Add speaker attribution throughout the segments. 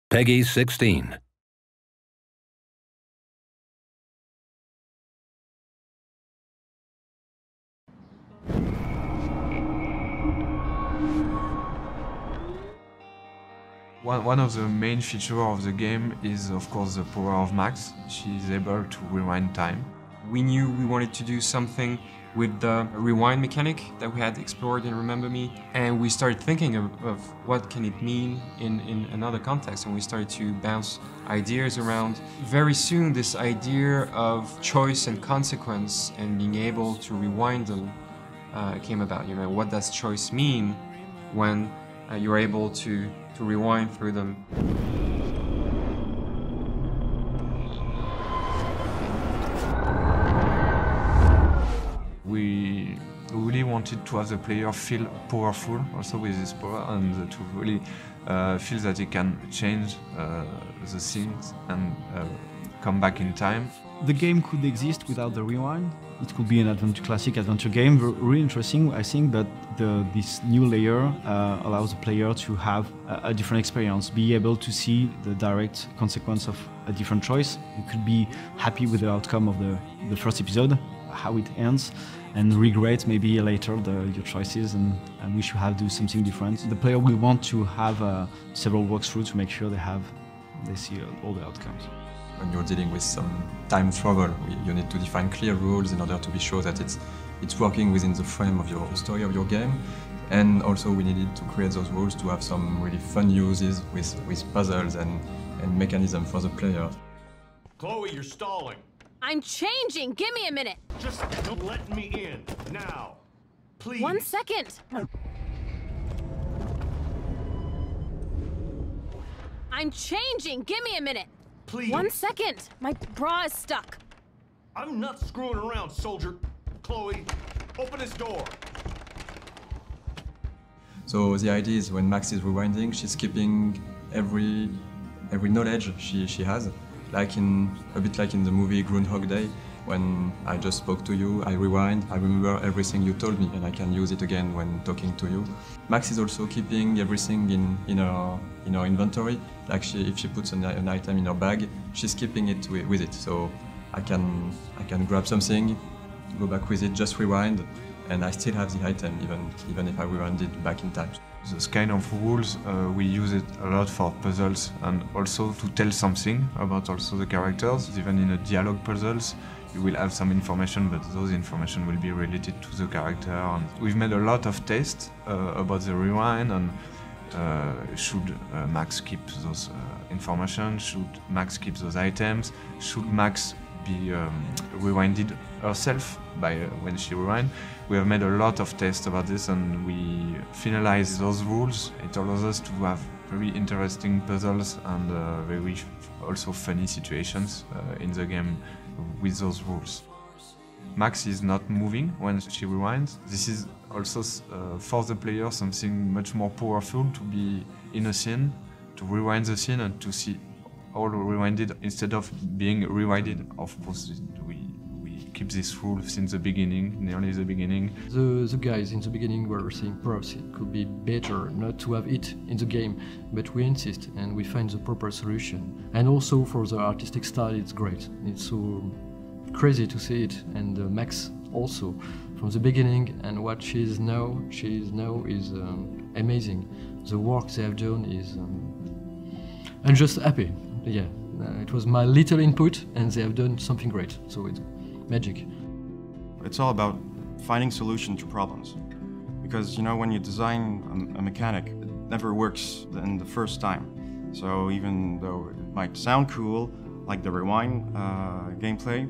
Speaker 1: Peggy 16.
Speaker 2: One of the main features of the game is, of course, the power of Max. She is able to rewind time.
Speaker 3: We knew we wanted to do something with the rewind mechanic that we had explored in Remember Me, and we started thinking of what can it mean in another context, and we started to bounce ideas around. Very soon, this idea of choice and consequence and being able to rewind them came about. You know, what does choice mean when you're able to rewind through them?
Speaker 2: We really wanted to have the player feel powerful also with this power, and to really feel that he can change the things and come back in time.
Speaker 4: The game could exist without the rewind. It could be an classic adventure game, really interesting, I think, but this new layer allows the player to have a different experience, be able to see the direct consequence of a different choice. You could be happy with the outcome of the first episode, how it ends, and regret maybe later your choices and wish you have do something different. The player will want to have several walkthroughs to make sure they see all the outcomes.
Speaker 5: When you're dealing with some time travel, you need to define clear rules in order to be sure that it's working within the frame of your story of your game. And also we needed to create those rules to have some really fun uses with puzzles and mechanism for the player.
Speaker 6: Chloe, you're stalling.
Speaker 7: I'm changing! Give me a minute!
Speaker 6: Just don't let me in, now. Please.
Speaker 7: 1 second! I'm changing! Give me a minute!
Speaker 6: Please.
Speaker 7: 1 second! My bra is stuck.
Speaker 6: I'm not screwing around, soldier. Chloe, open this door.
Speaker 5: So the idea is when Max is rewinding, she's keeping every knowledge she has. A bit like in the movie Groundhog Day, when I just spoke to you, I rewind, I remember everything you told me, and I can use it again when talking to you. Max is also keeping everything in her inventory. Like if she puts an item in her bag, she's keeping it with it. So I can grab something, go back with it, just rewind, and I still have the item, even if I rewind it back in time.
Speaker 2: This kind of rules, we use it a lot for puzzles and also to tell something about also the characters. Even in a dialogue puzzles, you will have some information, but those information will be related to the character. And we've made a lot of tests about the rewind, and should Max keep those information, should Max keep those items, should Max be rewinded herself by when she rewind. We have made a lot of tests about this, and we finalized those rules. It allows us to have very interesting puzzles and very also funny situations in the game with those rules. Max is not moving when she rewinds. This is also for the player something much more powerful, to be in a scene, to rewind the scene and to see all rewinded instead of being rewinded. Of course, we keep this rule since the beginning, nearly the beginning.
Speaker 8: The guys in the beginning were saying perhaps it could be better not to have it in the game, but we insist and we find the proper solution. And also for the artistic style, it's great. It's so crazy to see it, and Max also from the beginning, and what she is now is amazing. The work they have done is I'm just happy. Yeah, it was my little input, and they have done something great. So it's magic.
Speaker 9: It's all about finding solutions to problems, because when you design a mechanic, it never works in the first time. So even though it might sound cool, like the rewind gameplay,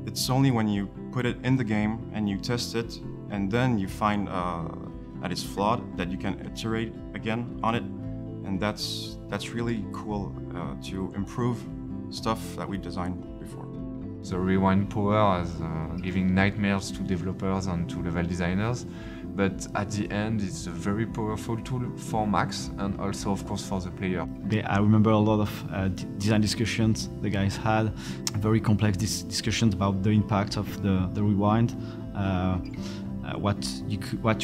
Speaker 9: it's only when you put it in the game and you test it, and then you find that it's flawed, that you can iterate again on it, and that's really cool to improve stuff that we designed before.
Speaker 2: The rewind power is giving nightmares to developers and to level designers, but at the end it's a very powerful tool for Max and also of course for the player.
Speaker 4: I remember a lot of design discussions the guys had, very complex discussions about the impact of the rewind, what you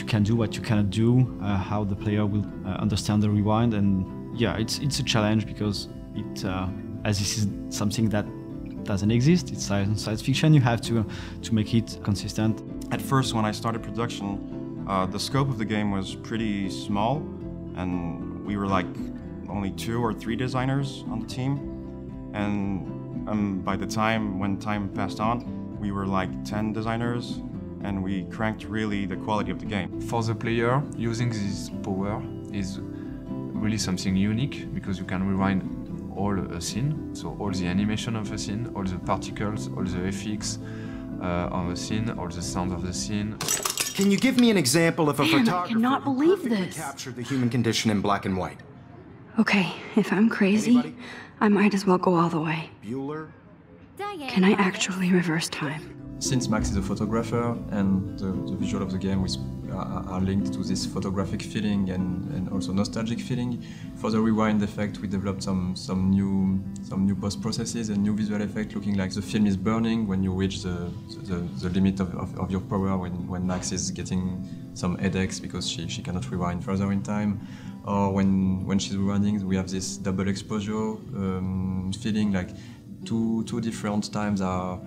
Speaker 4: can do, what you cannot do, how the player will understand the rewind, and Yeah, it's a challenge because as this is something that doesn't exist, it's science fiction. You have to make it consistent.
Speaker 9: At first, when I started production, the scope of the game was pretty small, and we were like only 2 or 3 designers on the team. And by the time, when time passed on, we were like 10 designers, and we cranked really the quality of the game.
Speaker 2: For the player, using this power is really something unique because you can rewind all a scene, so all the animation of a scene, all the particles, all the effects of a scene, all the sound of the scene.
Speaker 1: Can you give me an example of a photographer
Speaker 10: I cannot
Speaker 1: who
Speaker 10: believe
Speaker 1: perfectly
Speaker 10: this.
Speaker 1: captured the human condition in black and white?
Speaker 10: Okay, if I'm crazy,
Speaker 1: Anybody?
Speaker 10: I might as well go all the way.
Speaker 1: Bueller?
Speaker 10: Can I actually reverse time?
Speaker 5: Since Max is a photographer and the visual of the game are linked to this photographic feeling and also nostalgic feeling, for the rewind effect we developed some new post processes and new visual effect looking like the film is burning when you reach the limit of your power, when Max is getting some headaches because she cannot rewind further in time, or when she's rewinding we have this double exposure feeling like two different times are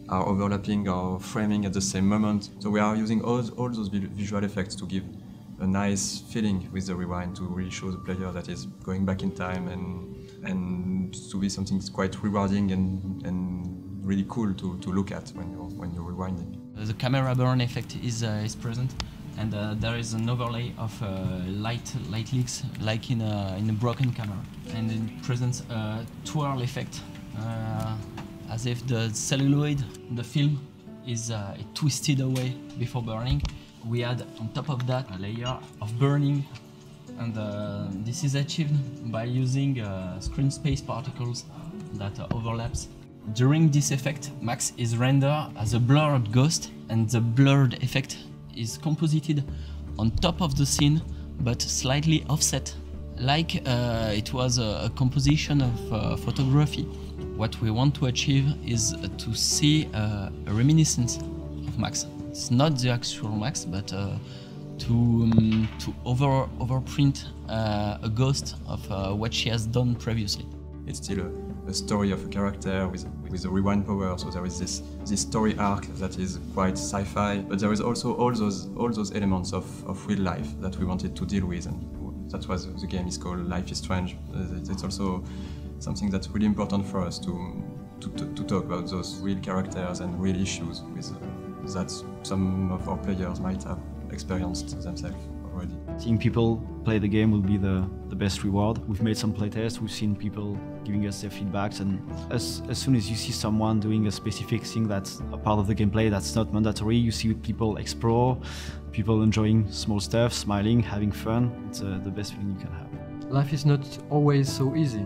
Speaker 5: overlapping or framing at the same moment. So we are using all those visual effects to give a nice feeling with the rewind, to really show the player that is going back in time and to be something that's quite rewarding and really cool to look at when you're rewinding.
Speaker 11: The camera burn effect is present, and there is an overlay of light leaks like in a broken camera, and it presents a twirl effect. As if the celluloid, the film, is twisted away before burning. We add on top of that a layer of burning, and this is achieved by using screen space particles that overlaps. During this effect, Max is rendered as a blurred ghost, and the blurred effect is composited on top of the scene, but slightly offset, like it was a composition of photography. What we want to achieve is to see a reminiscence of Max. It's not the actual Max, but to overprint a ghost of what she has done previously.
Speaker 5: It's still a story of a character with a rewind power, so there is this story arc that is quite sci-fi, but there is also all those elements of real life that we wanted to deal with, and that's why the game is called Life is Strange. It's also something that's really important for us to talk about those real characters and real issues that some of our players might have experienced themselves already.
Speaker 4: Seeing people play the game will be the best reward. We've made some playtests, we've seen people giving us their feedbacks, and as soon as you see someone doing a specific thing that's a part of the gameplay that's not mandatory, you see people explore, people enjoying small stuff, smiling, having fun. It's the best feeling you can have.
Speaker 8: Life is not always so easy.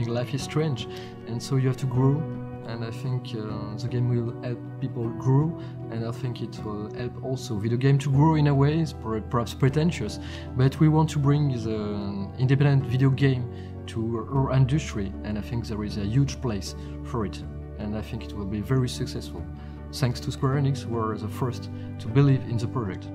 Speaker 8: Life is strange, and so you have to grow. And I think the game will help people grow, and I think it will help also video game to grow in a way. It's perhaps pretentious, but we want to bring the independent video game to our industry, and I think there is a huge place for it, and I think it will be very successful. Thanks to Square Enix, who were the first to believe in the project.